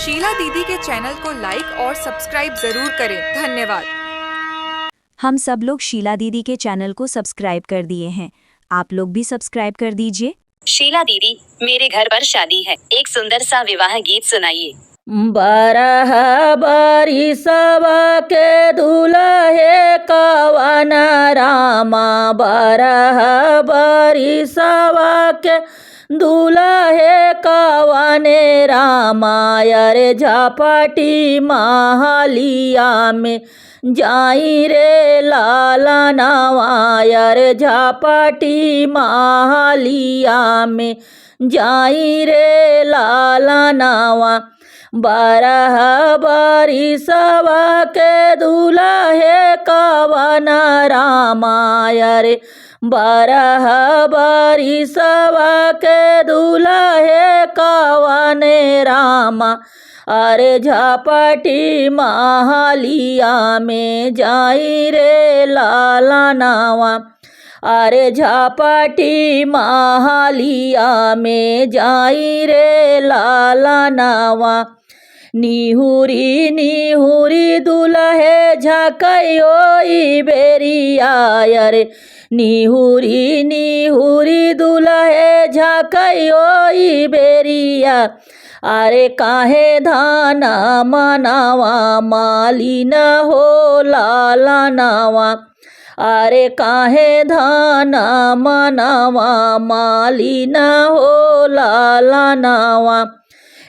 शीला दीदी के चैनल को लाइक और सब्सक्राइब जरूर करें। धन्यवाद। हम सब लोग शीला दीदी के चैनल को सब्सक्राइब कर दिए हैं, आप लोग भी सब्सक्राइब कर दीजिए। शीला दीदी, मेरे घर पर शादी है, एक सुंदर सा विवाह गीत सुनाइए। बरह बरिसवा के दुल्हे कवन रामा, बरह बरिसवा के दुल्हे कवने रामा, अरे झपटी महलिया में जाई रे लाला नवा, अरे झपटी महलिया में जाई रे लाला नवा। बरह बरिसवा के दुल्हे कवन रामा, अरे बरह बरिसवा के दुल्हे कवने रामा, अरे झपटी महलिया में जाई रे लाला नवा, अरे झपटी महलिया में जाई रे लाला नवा। निहुरी निहुरी दुल्हे झकई बेरिया, अरे निहुरी निहुरी दुल्हे झकई बेरिया, अरे काहे धान मनावा मालिन हो लाला नवा, अरे काहे धान मनावा मालिन हो लाला नवा।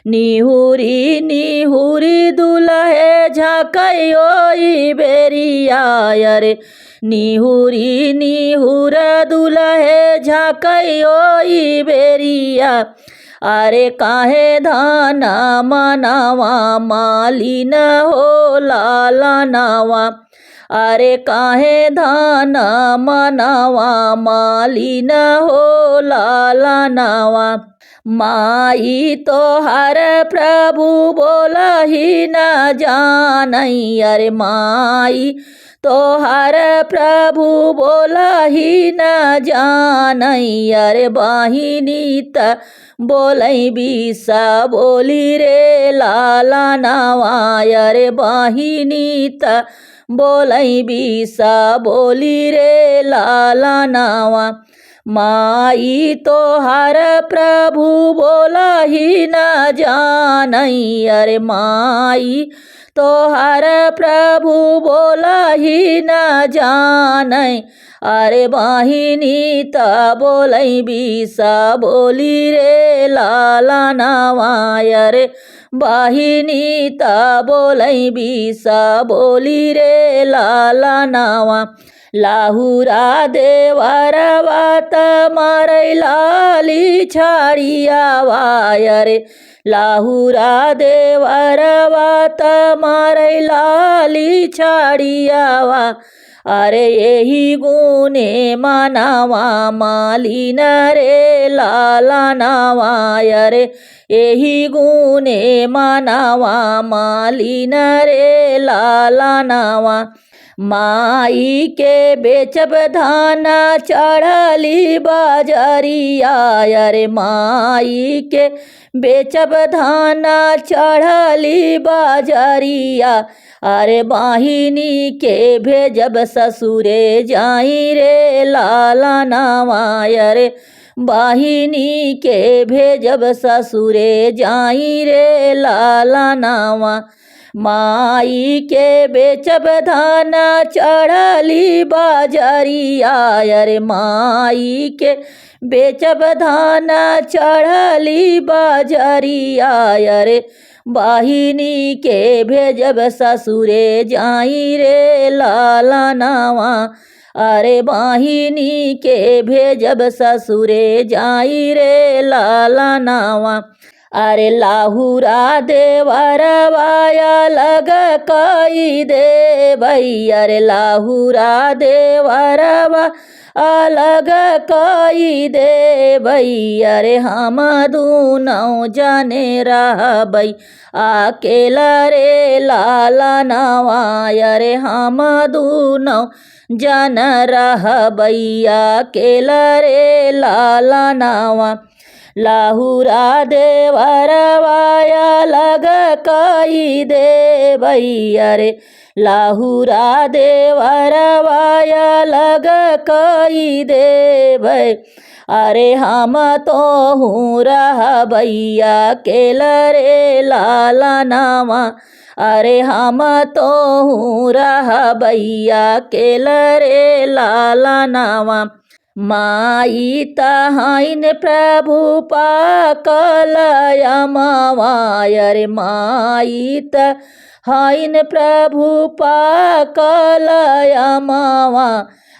निहुरी निहुरी दुल्हे झकई बेरिया, अरे निहुरी निहुर दुल्हे झकई बेरिया, अरे काहे धान मनावा मालिन हो लाला नवा, अरे काहे धान मनावा मालिन हो लाला नवा। माई तोहर प्रभु बोलही न जानई, अरे माई तोहर प्रभु बोलही न जानई, अरे बहिनी त बोलई बिसा बोली रे लाला नवा, अरे बहिनी त बोलई बिसा बोली रे लाला नवा। माई तोहर प्रभु बोलही न जानई, अरे माई तोहर प्रभु बोलही न जानई, अरे बहिनी त बोलई बिसा बोली रे लाला नवा, अरे बहिनी त बोलई बिसा बोली रे लाला नवा। लाहुरा देवरवा त मारै लाली छाड़ियावा, अरे लाहुरा देवरवा त मारै लाली छाड़ियावा, अरे यही गुने मनावा मालिन रे लाला नवा, अरे यही गुने मनावा मालिन रे लाला नवा। माई के बेचब धान चढ़ली बाजरिया, अरे माई के बेचब धान चढ़ली बाजरिया, अरे बहिनी के भेजब ससुरे जाई रे लाला नवा, अरे बहिनी के भेजब ससुरे जाई रे लाला नवा। माई के बेचब धान चढ़ली बाजरिया, अरे माई के बेचब धान चढ़ली बाजरिया, अरे बहिनी के भेजब ससुरे जाई रे लाला नवा, अरे बहिनी के भेजब ससुरे जाई रे लाला नवा। अरे लाहुरा देवरवाया लग कई दे भई, अरे लाहुरा देवरवा अलग कई दे भई, अरे हम दूनों जाने रह भई अकेला रे लाला नवा, अरे हम दूनों जन रह भई अकेला रे लाला नवा। लाहुरा देवरवाया लग कई दे भैया रे लाहुरा देवरवाय अलग कई दे भै अरे हम तो हूँ रह भैया केल रे लाला नावा अरे हम तो हूँ रह भैया केल रे लाला नावा माई तहाइन प्रभु पाकल यमवाय रे माई तहाइन प्रभु पाकल यमवा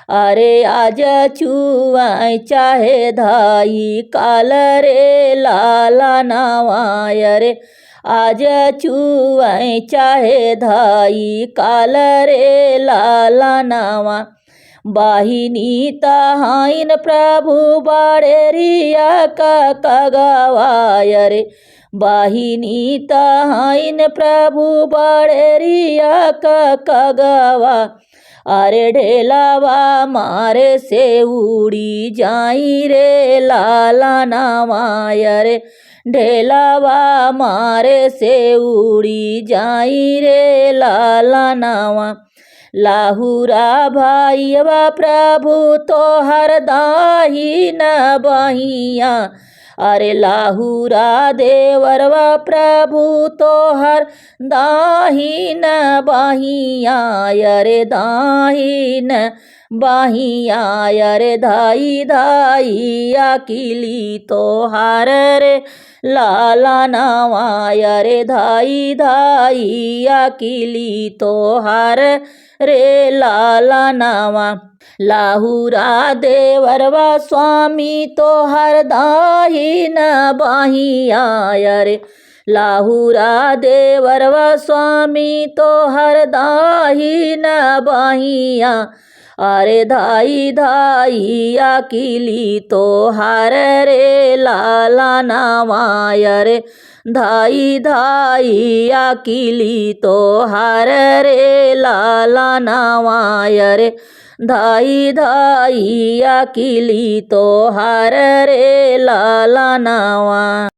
अरे आज चुआई चाहे धाई काल रे लाला नावाय रे आज चुआई चाहे धाई काल रे लाला नावा बाहिनी तहाइन प्रभु बाड़ेरिया का कगवाय रे बाहिनी तहाइन प्रभु बाड़ेरिया का कगवा अरे ढेलावा मारे से उड़ी जाई रे लाला नावाय रे ढेलावा मारे से उड़ी जाई रे लाला नावा लाहुरा भाईवा प्रभु तो हर दाही न बहिया अरे लाहुरा देवरवा प्रभु तो हर दाही न बहिया अरे दाही न बहिया अरे धाई धाई अकिली तो हर रे लाला नावाय रे धाई धाई अकिली तो हर रे लाला नावा लाहुरा देवरवा स्वामी तो हर दाही न बाहिया रे लाहुरा देवरवा स्वामी तो हर दाही न बाहिया अरे धाई धाई अकिली तो हर रे लाला नावाय रे धाई धाई अकिली तो हर रे लाला नावाय रे धाई धाई अकिली तो हर रे लाला नावा।